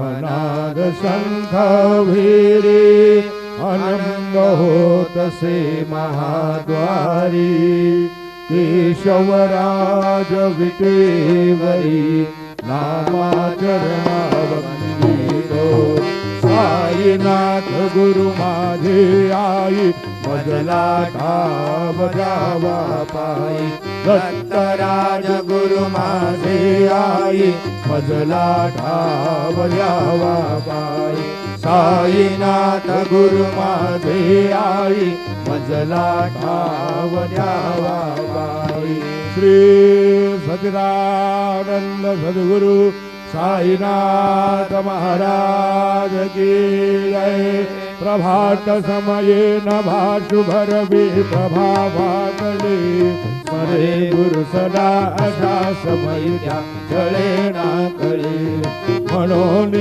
अनाद शंख वीरी आनंद होतसे महाद्वारी केशवराज विटेवरी नामाचरणा वंदितो साईनाथ गुरु माझे आई मजला ठाव द्यावा पायी दत्तराज गुरु माझे आई मजला ठाव द्यावा पायी साईनाथ गुरु माझे आई मजला ठाव द्यावा पायी श्री सच्चिदानंद सद्गुरु साईनाथ महाराज की जय। प्रभात समये नभा शुभरवि प्रभावातले स्मरे गुरु सदा अशा समय चळे ना कळे म्हणून